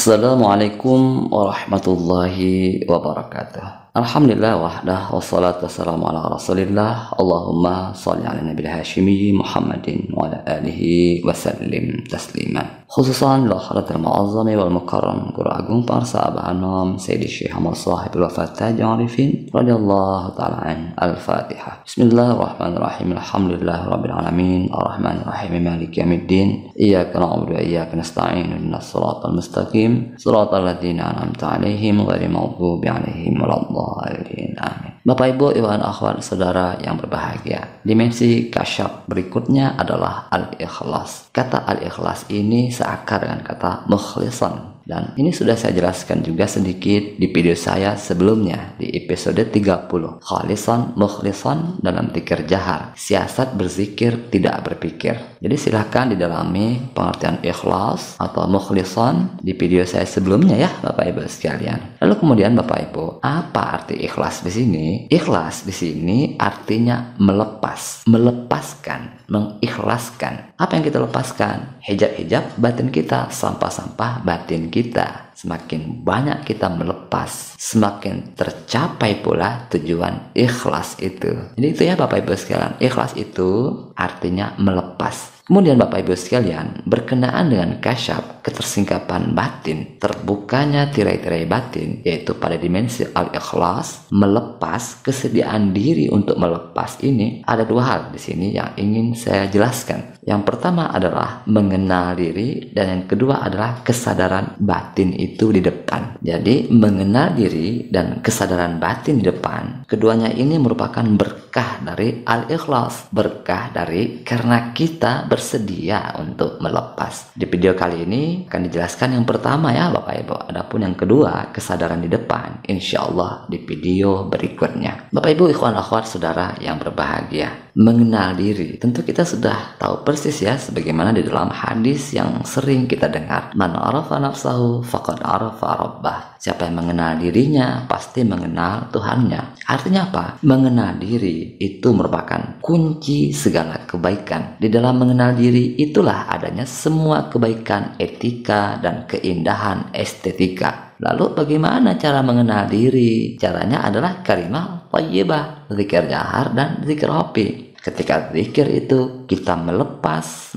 Assalamualaikum warahmatullahi wabarakatuh. Alhamdulillah wahdah wassalatu wassalamu ala rasulillah. Allahumma salli ala nabil hashimi Muhammadin wa ala alihi wasallim taslima. Khususan la haratul mu'azzami wal mukarram Guru Agung Parsa Abah Anom Sayyidi Syekh Ahmad Sahibul Wafat Taj Arifin radhiyallahu ta'ala an. Al-Fatihah. Bismillahirrahmanirrahim. Alhamdulillah rabbil alamin arrahmanirrahim maliki yaumiddin. Iyyaka na'budu wa iyyaka nasta'in ihdinas siratal mustaqim siratal ladzina an'amta 'alaihim ghairil maghdubi 'alaihim waladdallin. Amin. Bapak Ibu, Iwan akhwat saudara yang berbahagia, dimensi kasyaf berikutnya adalah al-ikhlas. Kata al-ikhlas ini seakar dengan kata mukhlisan. Dan ini sudah saya jelaskan juga sedikit di video saya sebelumnya di episode 30. Khalisan, mukhlisan dalam zikir jahar. Siasat berzikir, tidak berpikir. Jadi silahkan didalami pengertian ikhlas atau mukhlisan di video saya sebelumnya ya Bapak Ibu sekalian. Lalu kemudian Bapak Ibu, apa arti ikhlas di sini? Ikhlas di sini artinya melepas, melepaskan, mengikhlaskan. Apa yang kita lepaskan? Hijab-hijab batin kita, sampah-sampah batin kita. Semakin banyak kita melepas, semakin tercapai pula tujuan ikhlas itu. Jadi itu ya Bapak Ibu sekalian, ikhlas itu artinya melepas. Kemudian Bapak Ibu sekalian, berkenaan dengan kasyaf, ketersingkapan batin, terbukanya tirai-tirai batin, yaitu pada dimensi al-ikhlas, melepas, kesediaan diri untuk melepas ini, ada dua hal di sini yang ingin saya jelaskan. Yang pertama adalah mengenal diri, dan yang kedua adalah kesadaran batin itu di depan. Jadi mengenal diri dan kesadaran batin di depan, keduanya ini merupakan berkah dari al-ikhlas, berkah dari karena kita bersedia untuk melepas. Di video kali ini akan dijelaskan yang pertama ya Bapak Ibu. Adapun yang kedua, kesadaran di depan, insya Allah di video berikutnya. Bapak Ibu, ikhwan akhwat saudara yang berbahagia, mengenal diri, tentu kita sudah tahu persis ya, sebagaimana di dalam hadis yang sering kita dengar, man arafa nafsahu faqad arafa rabbah. Siapa yang mengenal dirinya pasti mengenal Tuhannya. Artinya apa? Mengenal diri itu merupakan kunci segala kebaikan. Di dalam mengenal diri itulah adanya semua kebaikan, etika dan keindahan estetika. Lalu bagaimana cara mengenal diri? Caranya adalah kalimah thayyibah, zikir jahar dan zikir khafi. Ketika zikir itu kita melepas,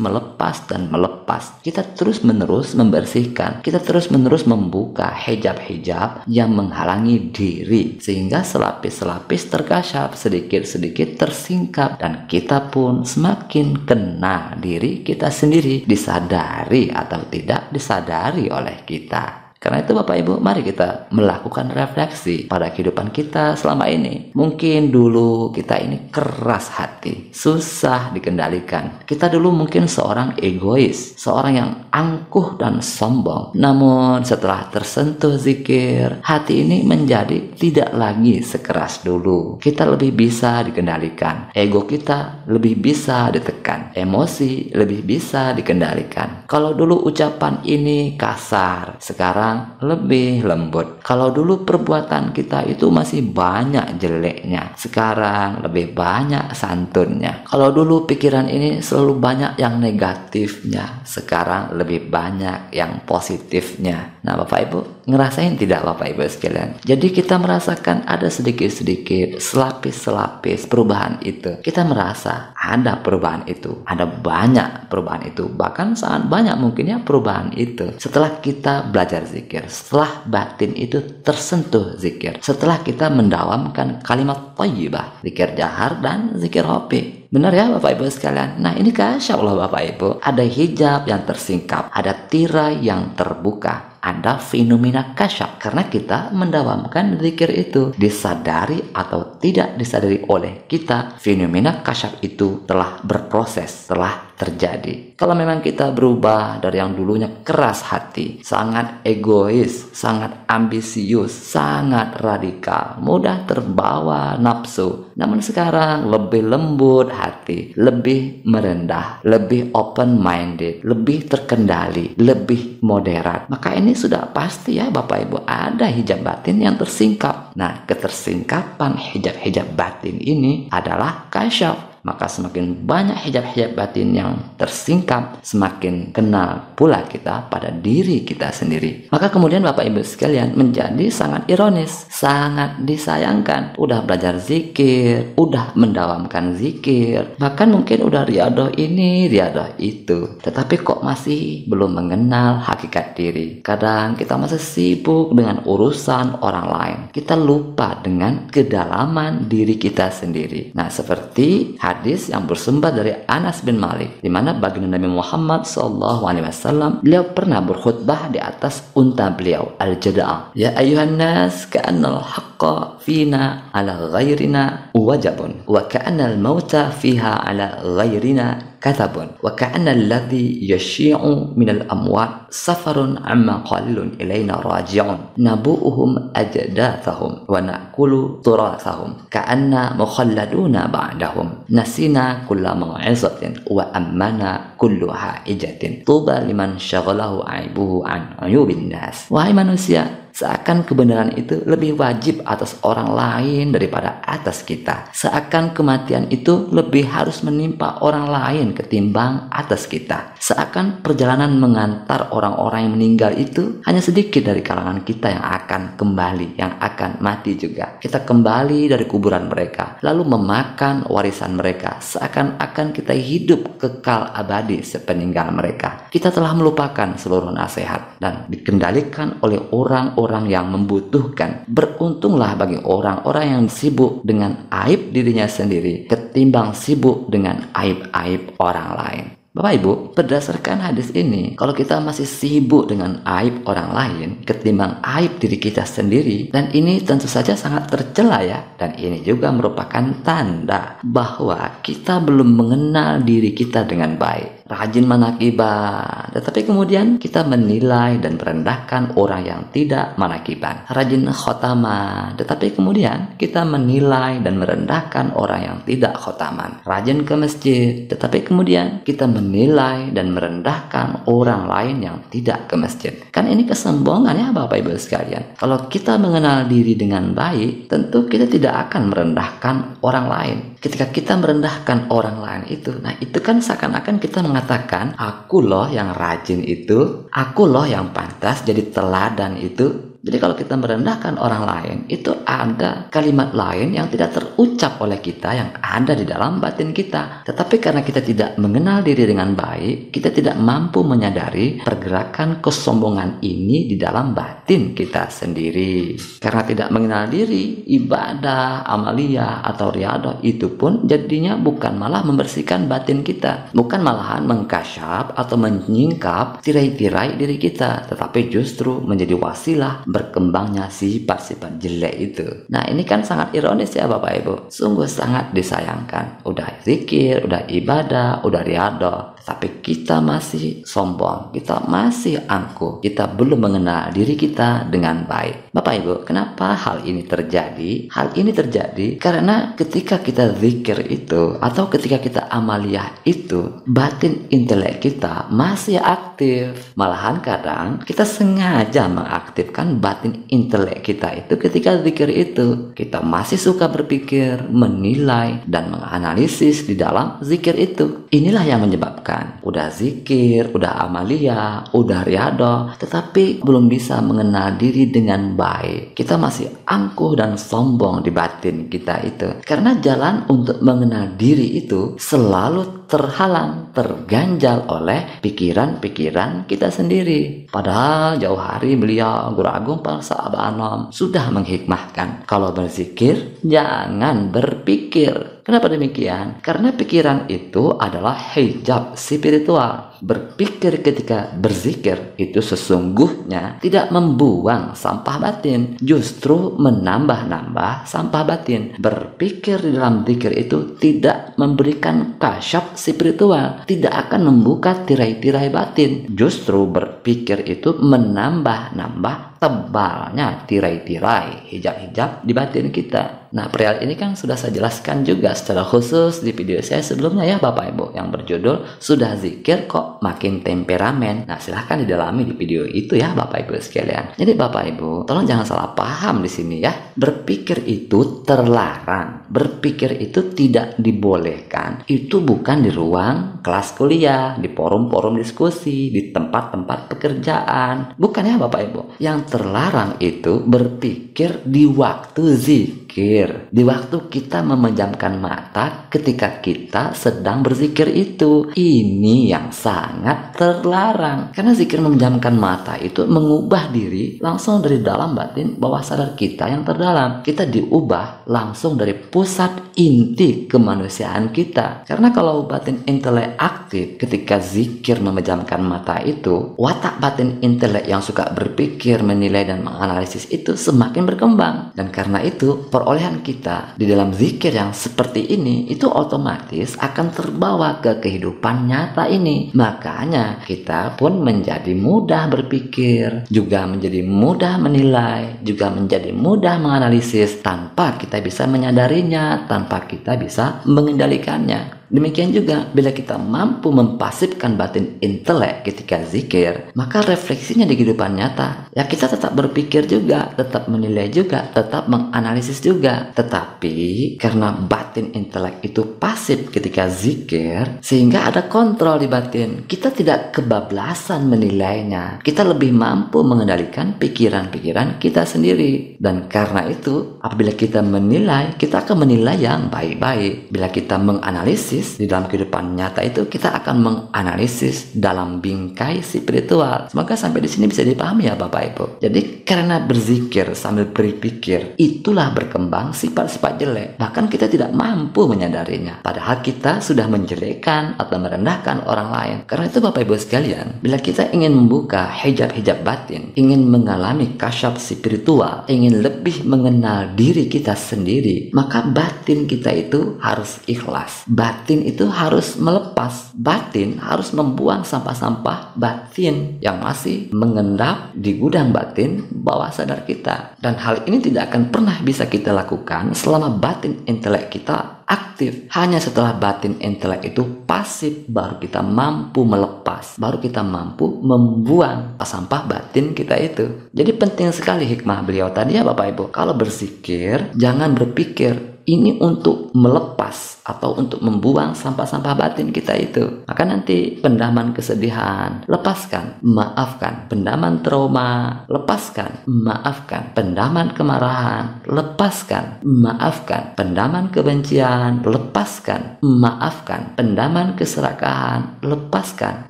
dan melepas. Kita terus menerus membersihkan. Kita terus menerus membuka hijab-hijab yang menghalangi diri. Sehingga selapis-selapis terkasyaf, sedikit-sedikit tersingkap. Dan kita pun semakin kenal diri kita sendiri. Disadari atau tidak disadari oleh kita. Karena itu Bapak Ibu, mari kita melakukan refleksi pada kehidupan kita selama ini. Mungkin dulu kita ini keras hati, susah dikendalikan. Kita dulu mungkin seorang egois, seorang yang angkuh dan sombong. Namun setelah tersentuh zikir, hati ini menjadi tidak lagi sekeras dulu. Kita lebih bisa dikendalikan. Ego kita lebih bisa ditekan. Emosi lebih bisa dikendalikan. Kalau dulu ucapan ini kasar, sekarang lebih lembut. Kalau dulu perbuatan kita itu masih banyak jeleknya, sekarang lebih banyak santunnya. Kalau dulu pikiran ini selalu banyak yang negatifnya, sekarang lebih banyak yang positifnya. Nah Bapak Ibu, ngerasain tidak Bapak Ibu sekalian? Jadi kita merasakan ada sedikit-sedikit, selapis-selapis perubahan itu. Kita merasa ada perubahan itu, ada banyak perubahan itu, bahkan sangat banyak mungkinnya perubahan itu. Setelah kita belajar zikir, setelah batin itu tersentuh zikir, setelah kita mendawamkan kalimat thayyibah, zikir jahar dan zikir khafi. Benar ya Bapak Ibu sekalian? Nah ini kasyaf Allah Bapak Ibu. Ada hijab yang tersingkap, ada tirai yang terbuka, ada fenomena kasyaf karena kita mendawamkan zikir itu. Disadari atau tidak disadari oleh kita, fenomena kasyaf itu telah berproses, telah terjadi. Kalau memang kita berubah dari yang dulunya keras hati, sangat egois, sangat ambisius, sangat radikal, mudah terbawa nafsu, namun sekarang lebih lembut hati, lebih merendah, lebih open minded, lebih terkendali, lebih moderat, maka ini sudah pasti ya Bapak Ibu, ada hijab batin yang tersingkap. Nah, ketersingkapan hijab-hijab batin ini adalah kasyaf. Maka semakin banyak hijab-hijab batin yang tersingkap, semakin kenal pula kita pada diri kita sendiri. Maka kemudian Bapak Ibu sekalian menjadi sangat ironis, sangat disayangkan. Udah belajar zikir, udah mendawamkan zikir, bahkan mungkin udah riadoh ini, riadoh itu, tetapi kok masih belum mengenal hakikat diri. Kadang kita masih sibuk dengan urusan orang lain. Kita lupa dengan kedalaman diri kita sendiri. Nah, seperti hadis yang bersumber dari Anas bin Malik, di mana baginda Nabi Muhammad SAW, beliau pernah berkhutbah di atas unta beliau al-jada'ah. Ya ayuhan nas, ka'annal haqqa fina ala ghairina wajabun, wa ka'annal mauta fiha ala ghairina katabun, wa ka'anna alladhi yashi'u minal amwat safarun amma qalilun ilayna raji'un nabu'uhum ajdathahum wa na'kulu turathahum ka'anna mukhalladuna ba'dahum nasina kulla maw'izatin wa ammana kullu ha'ijatin tuba liman syaghalahu aibuhu an ayubin nas. Wahai manusia, seakan kebenaran itu lebih wajib atas orang lain daripada atas kita. Seakan kematian itu lebih harus menimpa orang lain ketimbang atas kita. Seakan perjalanan mengantar orang-orang yang meninggal itu hanya sedikit dari kalangan kita yang akan kembali, yang akan mati juga. Kita kembali dari kuburan mereka, lalu memakan warisan mereka. Seakan-akan kita hidup kekal abadi sepeninggal mereka. Kita telah melupakan seluruh nasihat dan dikendalikan oleh orang-orang yang membutuhkan. Beruntunglah bagi orang-orang yang sibuk dengan aib dirinya sendiri ketimbang sibuk dengan aib-aib orang lain. Bapak Ibu, berdasarkan hadis ini, kalau kita masih sibuk dengan aib orang lain ketimbang aib diri kita sendiri, dan ini tentu saja sangat tercela ya, dan ini juga merupakan tanda bahwa kita belum mengenal diri kita dengan baik. Rajin manakiban, tetapi kemudian kita menilai dan merendahkan orang yang tidak manakiban. Rajin khotaman, tetapi kemudian kita menilai dan merendahkan orang yang tidak khotaman. Rajin ke masjid, tetapi kemudian kita menilai dan merendahkan orang lain yang tidak ke masjid. Kan ini kesombongan ya Bapak Ibu sekalian. Kalau kita mengenal diri dengan baik, tentu kita tidak akan merendahkan orang lain. Ketika kita merendahkan orang lain itu, nah itu kan seakan-akan kita mengatakan, aku loh yang rajin itu, aku loh yang pantas jadi teladan itu. Jadi kalau kita merendahkan orang lain, itu ada kalimat lain yang tidak terucap oleh kita, yang ada di dalam batin kita. Tetapi karena kita tidak mengenal diri dengan baik, kita tidak mampu menyadari pergerakan kesombongan ini di dalam batin kita sendiri. Karena tidak mengenal diri, ibadah, amaliyah, atau riadah itu pun jadinya bukan malah membersihkan batin kita, bukan malahan mengkasyaf atau menyingkap tirai-tirai diri kita, tetapi justru menjadi wasilah berkembangnya sifat-sifat jelek itu. Nah ini kan sangat ironis ya Bapak Ibu, sungguh sangat disayangkan. Udah zikir, udah ibadah, udah riadah, tapi kita masih sombong, kita masih angkuh, kita belum mengenal diri kita dengan baik. Bapak Ibu, kenapa hal ini terjadi? Hal ini terjadi karena ketika kita zikir itu atau ketika kita amaliyah itu, batin intelek kita masih aktif. Malahan kadang kita sengaja mengaktifkan batin intelek kita itu ketika zikir itu. Kita masih suka berpikir, menilai, dan menganalisis di dalam zikir itu. Inilah yang menyebabkan udah zikir, udah amaliyah, udah riadah, tetapi belum bisa mengenal diri dengan baik. Kita masih angkuh dan sombong di batin kita itu. Karena jalan untuk mengenal diri itu selalu terhalang, terganjal oleh pikiran-pikiran kita sendiri. Padahal jauh hari beliau Guru Agung Palsa Aba Anom sudah menghikmahkan, kalau berzikir jangan berpikir. Kenapa demikian? Karena pikiran itu adalah hijab spiritual. Berpikir ketika berzikir itu sesungguhnya tidak membuang sampah batin, justru menambah-nambah sampah batin. Berpikir di dalam zikir itu tidak memberikan kasyaf spiritual, tidak akan membuka tirai-tirai batin. Justru berpikir itu menambah-nambah tebalnya tirai-tirai hijab-hijab di batin kita. Nah, perihal ini kan sudah saya jelaskan juga secara khusus di video saya sebelumnya ya Bapak Ibu, yang berjudul Sudah Zikir Kok kok makin temperamen. Nah, silahkan didalami di video itu ya Bapak Ibu sekalian. Jadi Bapak Ibu, tolong jangan salah paham di sini ya. Berpikir itu terlarang, berpikir itu tidak dibolehkan. Itu bukan di ruang kelas kuliah, di forum-forum diskusi, di tempat-tempat pekerjaan. Bukan ya Bapak Ibu. Yang terlarang itu berpikir di waktu zikir, di waktu kita memejamkan mata ketika kita sedang berzikir itu. Ini yang sangat terlarang, karena zikir memejamkan mata itu mengubah diri langsung dari dalam batin bawah sadar kita yang terdalam. Kita diubah langsung dari pusat inti kemanusiaan kita. Karena kalau batin intelek aktif ketika zikir memejamkan mata itu, watak batin intelek yang suka berpikir, menilai dan menganalisis itu semakin berkembang. Dan karena itu perolehan kita di dalam zikir yang seperti ini itu otomatis akan terbawa ke kehidupan nyata ini. Makanya kita pun menjadi mudah berpikir, juga menjadi mudah menilai, juga menjadi mudah menganalisis tanpa kita bisa menyadarinya, tanpa kita bisa mengendalikannya. Demikian juga bila kita mampu mempasifkan batin intelek ketika zikir, maka refleksinya di kehidupan nyata, ya kita tetap berpikir juga, tetap menilai juga, tetap menganalisis juga. Tetapi karena batin intelek itu pasif ketika zikir, sehingga ada kontrol di batin, kita tidak kebablasan menilainya. Kita lebih mampu mengendalikan pikiran-pikiran kita sendiri. Dan karena itu, apabila kita menilai, kita akan menilai yang baik-baik. Bila kita menganalisis di dalam kehidupan nyata itu, kita akan menganalisis dalam bingkai spiritual. Semoga sampai di sini bisa dipahami ya Bapak Ibu. Jadi karena berzikir sambil berpikir, itulah berkembang sifat-sifat jelek. Bahkan kita tidak mampu menyadarinya. Padahal kita sudah menjelekkan atau merendahkan orang lain. Karena itu Bapak Ibu sekalian, bila kita ingin membuka hijab-hijab batin, ingin mengalami kasyaf spiritual, ingin lebih mengenal diri kita sendiri, maka batin kita itu harus ikhlas. Batin itu harus melepas. Batin harus membuang sampah-sampah batin yang masih mengendap di gudang batin bawah sadar kita. Dan hal ini tidak akan pernah bisa kita lakukan selama batin intelek kita aktif. Hanya setelah batin intelek itu pasif, baru kita mampu melepas, baru kita mampu membuang sampah batin kita itu. Jadi penting sekali hikmah beliau tadi ya Bapak Ibu. Kalau berzikir, jangan berpikir ini untuk melepas atau untuk membuang sampah-sampah batin kita itu. Maka nanti pendaman kesedihan, lepaskan, maafkan. Pendaman trauma, lepaskan, maafkan. Pendaman kemarahan, lepaskan, maafkan. Pendaman kebencian, lepaskan, maafkan. Pendaman keserakahan, lepaskan,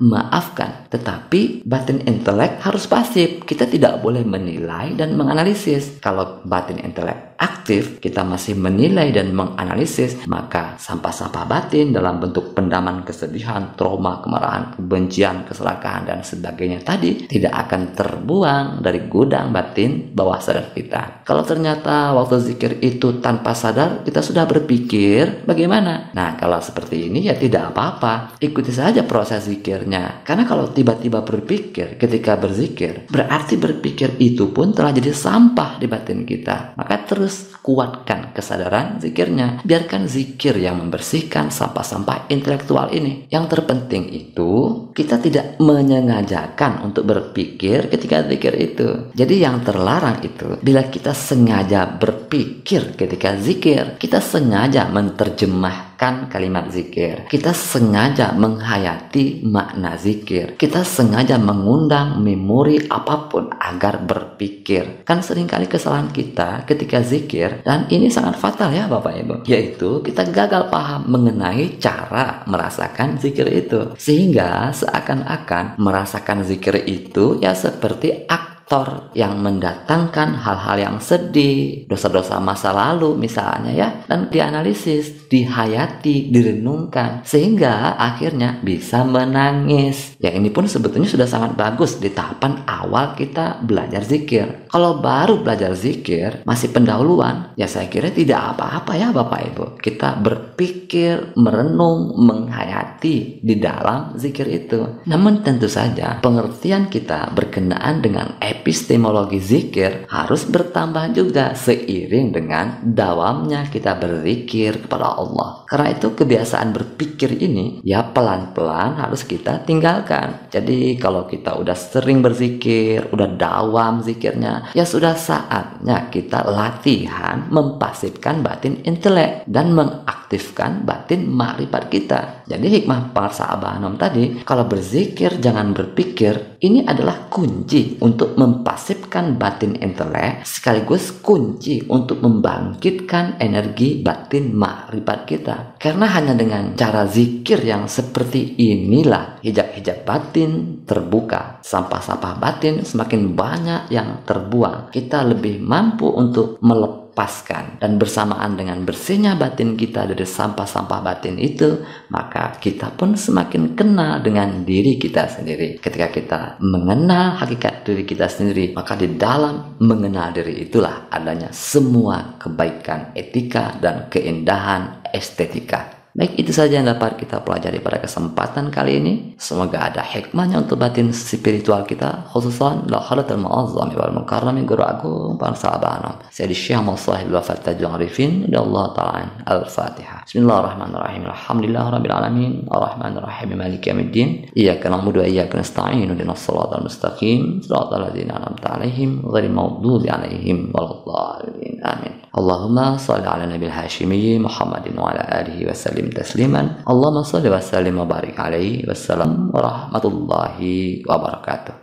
maafkan. Tetapi batin intelek harus pasif. Kita tidak boleh menilai dan menganalisis. Kalau batin intelek aktif, kita masih menilai dan menganalisis, maka sampah-sampah batin dalam bentuk pendaman kesedihan, trauma, kemarahan, kebencian, keserakahan dan sebagainya tadi tidak akan terbuang dari gudang batin bawah sadar kita. Kalau ternyata waktu zikir itu tanpa sadar kita sudah berpikir, bagaimana? Nah, kalau seperti ini ya tidak apa-apa, ikuti saja proses zikirnya. Karena kalau tiba-tiba berpikir ketika berzikir, berarti berpikir itu pun telah jadi sampah di batin kita. Maka terus kuatkan kesadaran zikirnya. Biarkan zikir yang membersihkan sampah-sampah intelektual ini. Yang terpenting itu kita tidak menyengajakan untuk berpikir ketika zikir itu. Jadi yang terlarang itu bila kita sengaja berpikir ketika zikir, kita sengaja menerjemahkan kalimat zikir, kita sengaja menghayati makna zikir, kita sengaja mengundang memori apapun agar berpikir. Kan seringkali kesalahan kita ketika zikir, dan ini sangat fatal ya Bapak Ibu, yaitu kita gagal paham mengenai cara merasakan zikir itu, sehingga seakan-akan merasakan zikir itu ya seperti aktor yang mendatangkan hal-hal yang sedih, dosa-dosa masa lalu misalnya ya, dan dianalisis, dihayati, direnungkan, sehingga akhirnya bisa menangis. Ya ini pun sebetulnya sudah sangat bagus di tahapan awal kita belajar zikir. Kalau baru belajar zikir, masih pendahuluan, ya saya kira tidak apa-apa ya Bapak Ibu. Kita berpikir, merenung, menghayati di dalam zikir itu. Namun tentu saja pengertian kita berkenaan dengan epistemologi zikir harus bertambah juga seiring dengan dawamnya kita berzikir kepada Allah. Karena itu kebiasaan berpikir ini ya pelan-pelan harus kita tinggalkan. Jadi kalau kita udah sering berzikir, udah dawam zikirnya, ya sudah saatnya kita latihan mempasifkan batin intelek dan mengaktifkan batin makrifat kita. Jadi hikmah para sahabat Nom tadi, kalau berzikir jangan berpikir, ini adalah kunci untuk mempasifkan batin intelek sekaligus kunci untuk membangkitkan energi batin makrifat kita. Karena hanya dengan cara zikir yang seperti inilah hijab-hijab batin terbuka, sampah-sampah batin semakin banyak yang terbuang. Kita lebih mampu untuk melepaskan, dan bersamaan dengan bersihnya batin kita dari sampah-sampah batin itu, maka kita pun semakin kenal dengan diri kita sendiri. Ketika kita mengenal hakikat diri kita sendiri, maka di dalam mengenal diri itulah adanya semua kebaikan etika dan keindahan estetika. Baik, itu saja yang dapat kita pelajari pada kesempatan kali ini. Semoga ada hikmahnya untuk batin spiritual kita, khususan la halatul mu'azzami wal mukarrami guru agung para sahabat. Saya di Syekh Muhammad Wafat Tajul Arifin dari Allah Ta'ala. Al-Fatihah. Bismillahirrahmanirrahim. Alhamdulillahirabbil alamin. Arrahmanirrahim. Maliki yaumiddin. Iyyaka na'budu wa iyyaka nasta'in. Ihdinas siratal mustaqim. Siratal ladzina an'amta 'alaihim ghairil maghdubi 'alaihim waladdallin. Amin. Allahumma shalli 'ala nabiyil hasyimi Muhammadin wa 'ala alihi wa sallim tasliman. Allahumma shalli wa sallim wa barik alaihi wassalam warahmatullahi wabarakatuh.